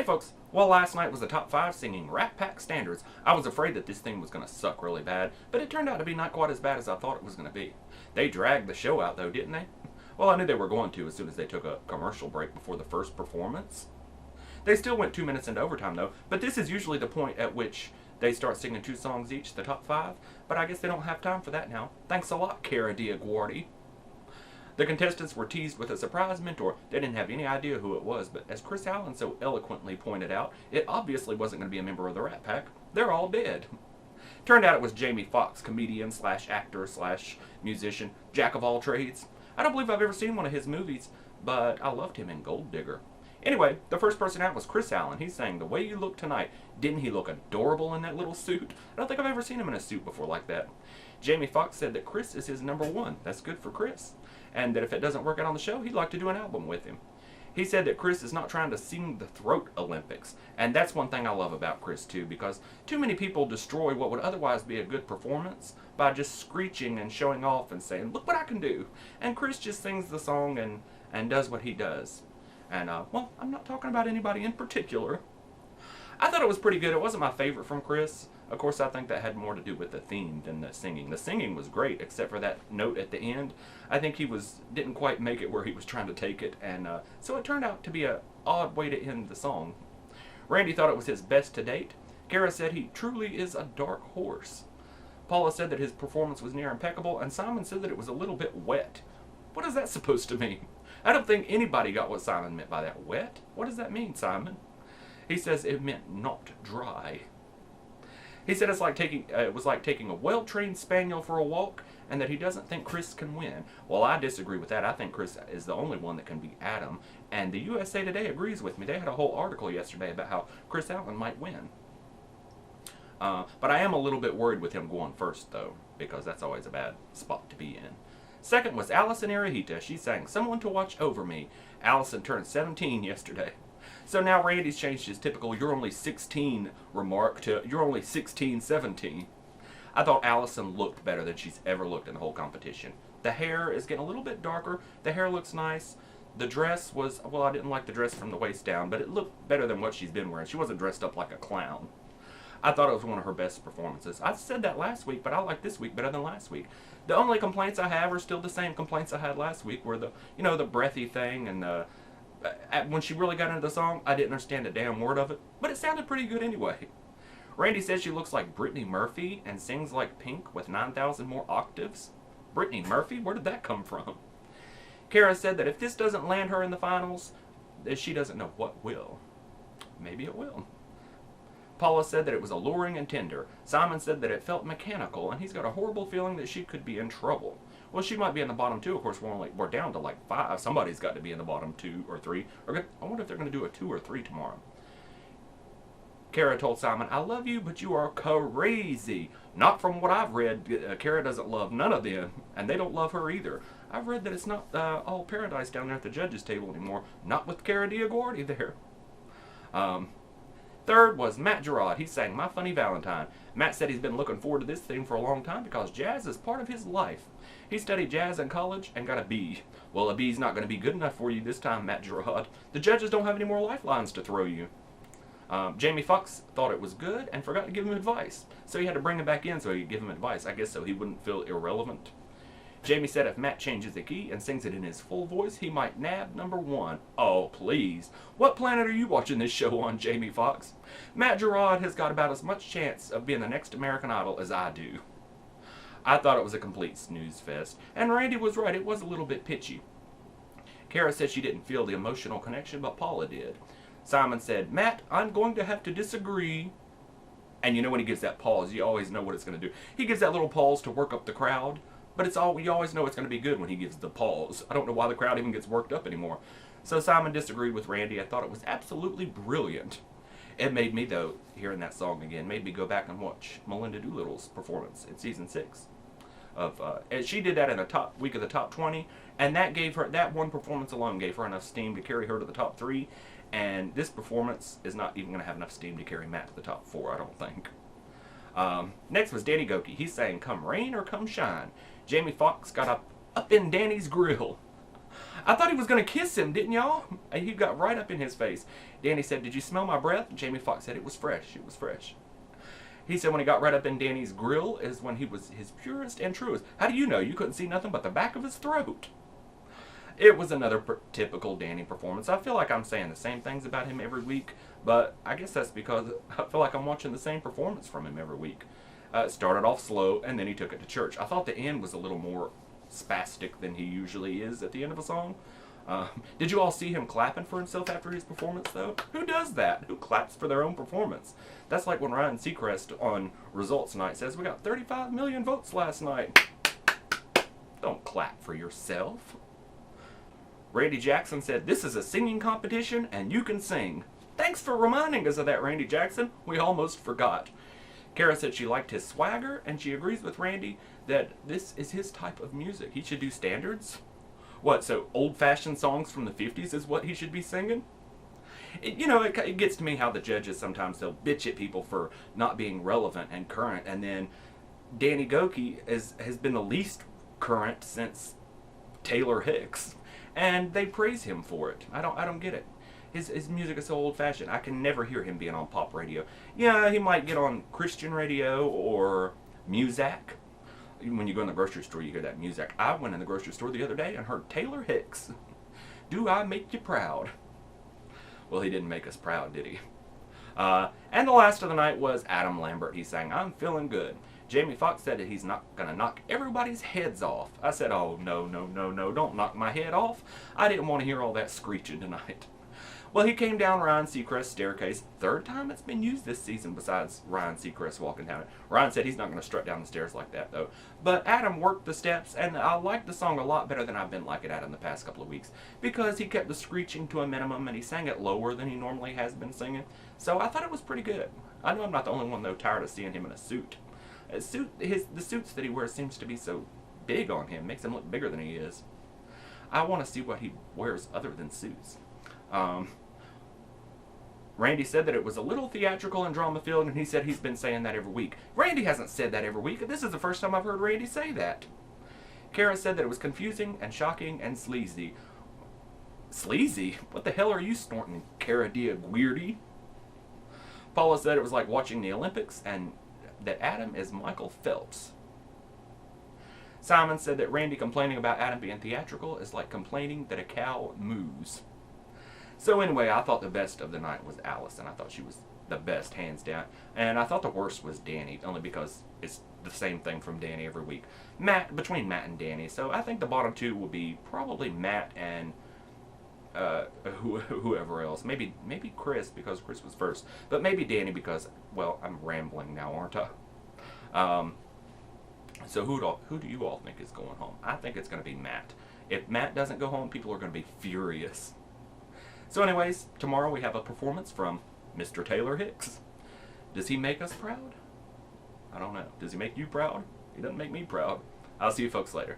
Hey folks, well last night was the top 5 singing Rat Pack standards. I was afraid that this thing was going to suck really bad, but it turned out to be not quite as bad as I thought it was going to be. They dragged the show out though, didn't they? Well, I knew they were going to as soon as they took a commercial break before the first performance. They still went 2 minutes into overtime though, but this is usually the point at which they start singing 2 songs each, the top 5, but I guess they don't have time for that now. Thanks a lot, Giraud. The contestants were teased with a surprise mentor. They didn't have any idea who it was, but as Kris Allen so eloquently pointed out, it obviously wasn't going to be a member of the Rat Pack. They're all dead. Turned out it was Jamie Foxx, comedian slash actor slash musician, jack of all trades. I don't believe I've ever seen one of his movies, but I loved him in Gold Digger. Anyway, the first person out was Kris Allen. He's saying, "The way you look tonight, didn't he look adorable in that little suit?" I don't think I've ever seen him in a suit before like that. Jamie Foxx said that Kris is his #1. That's good for Kris. And that if it doesn't work out on the show, he'd like to do an album with him. He said that Kris is not trying to sing the throat Olympics. And that's one thing I love about Kris too, because too many people destroy what would otherwise be a good performance by just screeching and showing off and saying, "Look what I can do." And Kris just sings the song and does what he does. And, well, I'm not talking about anybody in particular. I thought it was pretty good. It wasn't my favorite from Kris. Of course, I think that had more to do with the theme than the singing. The singing was great, except for that note at the end. I think he didn't quite make it where he was trying to take it, and so it turned out to be an odd way to end the song. Randy thought it was his best to date. Kara said he truly is a dark horse. Paula said that his performance was near impeccable, and Simon said that it was a little bit wet. What is that supposed to mean? I don't think anybody got what Simon meant by that. Wet? What does that mean, Simon? He says it meant not dry. He said it was like taking a well-trained spaniel for a walk, and that he doesn't think Kris can win. Well, I disagree with that. I think Kris is the only one that can beat Adam, and the USA Today agrees with me. They had a whole article yesterday about how Kris Allen might win. But I am a little bit worried with him going first, though, because that's always a bad spot to be in. Second was Allison Iraheta. She sang "Someone to Watch Over Me." Allison turned 17 yesterday. So now Randy's changed his typical "you're only 16" remark to "you're only 16, 17." I thought Allison looked better than she's ever looked in the whole competition. The hair is getting a little bit darker. The hair looks nice. The dress was, well, I didn't like the dress from the waist down, but it looked better than what she's been wearing. She wasn't dressed up like a clown. I thought it was one of her best performances. I said that last week, but I like this week better than last week. The only complaints I have are still the same complaints I had last week, were the breathy thing, and when she really got into the song, I didn't understand a damn word of it, but it sounded pretty good anyway. Randy says she looks like Brittany Murphy and sings like Pink with 9,000 more octaves. Brittany Murphy? Where did that come from? Kara said that if this doesn't land her in the finals, that she doesn't know what will. Maybe it will. Paula said that it was alluring and tender. Simon said that it felt mechanical, and he's got a horrible feeling that she could be in trouble. Well, she might be in the bottom 2. Of course, we're down to like 5. Somebody's got to be in the bottom 2 or 3. I wonder if they're going to do a 2 or 3 tomorrow. Kara told Simon, "I love you, but you are crazy." Not from what I've read. Kara doesn't love none of them, and they don't love her either. I've read that it's not all paradise down there at the judges' table anymore. Not with Kara Diagordi there. Third was Matt Giraud. He sang "My Funny Valentine." Matt said he's been looking forward to this thing for a long time because jazz is part of his life. He studied jazz in college and got a B. Well, a B's not going to be good enough for you this time, Matt Giraud. The judges don't have any more lifelines to throw you. Jamie Foxx thought it was good and forgot to give him advice. So he had to bring him back in so he could give him advice, I guess, so he wouldn't feel irrelevant. Jamie said if Matt changes the key and sings it in his full voice, he might nab #1. Oh, please. What planet are you watching this show on, Jamie Foxx? Matt Giraud has got about as much chance of being the next American Idol as I do. I thought it was a complete snooze fest, and Randy was right, it was a little bit pitchy. Kara said she didn't feel the emotional connection, but Paula did. Simon said, "Matt, I'm going to have to disagree." And you know when he gives that pause, you always know what it's going to do. He gives that little pause to work up the crowd. But you always know it's going to be good when he gives the pause. I don't know why the crowd even gets worked up anymore. So Simon disagreed with Randy. I thought it was absolutely brilliant. It made me, though, hearing that song again, made me go back and watch Melinda Doolittle's performance in season 6. And she did that in the top week of the top 20, and that one performance alone gave her enough steam to carry her to the top 3. And this performance is not even going to have enough steam to carry Matt to the top 4, I don't think. Next was Danny Gokey. He sang "Come Rain or Come Shine." Jamie Foxx got up in Danny's grill. I thought he was going to kiss him, didn't y'all? He got right up in his face. Danny said, did you smell my breath? Jamie Foxx said, it was fresh. It was fresh. He said when he got right up in Danny's grill is when he was his purest and truest. How do you know? You couldn't see nothing but the back of his throat. It was another typical Danny performance. I feel like I'm saying the same things about him every week, but I guess that's because I feel like I'm watching the same performance from him every week. It started off slow, and then he took it to church. I thought the end was a little more spastic than he usually is at the end of a song. Did you all see him clapping for himself after his performance, though? Who does that? Who claps for their own performance? That's like when Ryan Seacrest on Results Night says, we got 35 million votes last night. Don't clap for yourself. Randy Jackson said, this is a singing competition, and you can sing. Thanks for reminding us of that, Randy Jackson. We almost forgot. Kara said she liked his swagger, and she agrees with Randy that this is his type of music. He should do standards. What, so old-fashioned songs from the 50s is what he should be singing? It gets to me how the judges sometimes, they'll bitch at people for not being relevant and current, and then Danny Gokey has been the least current since Taylor Hicks, and they praise him for it. I don't get it. His music is so old-fashioned. I can never hear him being on pop radio. Yeah, he might get on Christian radio or Muzak. When you go in the grocery store, you hear that music. I went in the grocery store the other day and heard Taylor Hicks. Do I make you proud? Well, he didn't make us proud, did he? And the last of the night was Adam Lambert. He sang, I'm Feeling Good. Jamie Foxx said that he's not going to knock everybody's heads off. I said, oh, no, don't knock my head off. I didn't want to hear all that screeching tonight. Well, he came down Ryan Seacrest's staircase. Third time it's been used this season besides Ryan Seacrest walking down it. Ryan said he's not going to strut down the stairs like that, though. But Adam worked the steps, and I liked the song a lot better than I've been liking Adam the past couple of weeks, because he kept the screeching to a minimum, and he sang it lower than he normally has been singing. So I thought it was pretty good. I know I'm not the only one, though, tired of seeing him in a suit. The suits that he wears seems to be so big on him. Makes him look bigger than he is. I want to see what he wears other than suits. Randy said that it was a little theatrical and drama-filled, and he said he's been saying that every week. Randy hasn't said that every week. This is the first time I've heard Randy say that. Kara said that it was confusing and shocking and sleazy. Sleazy? What the hell are you snorting, Cara Weirdy? Paula said it was like watching the Olympics, and that Adam is Michael Phelps. Simon said that Randy complaining about Adam being theatrical is like complaining that a cow moos. So anyway, I thought the best of the night was Allison. I thought she was the best, hands down. And I thought the worst was Danny, only because it's the same thing from Danny every week. Between Matt and Danny. So I think the bottom two will be probably Matt and whoever else. Maybe Kris, because Kris was first. But maybe Danny because, well, I'm rambling now, aren't I? So who do you all think is going home? I think it's going to be Matt. If Matt doesn't go home, people are going to be furious. So anyways, tomorrow we have a performance from Mr. Taylor Hicks. Does he make us proud? I don't know. Does he make you proud? He doesn't make me proud. I'll see you folks later.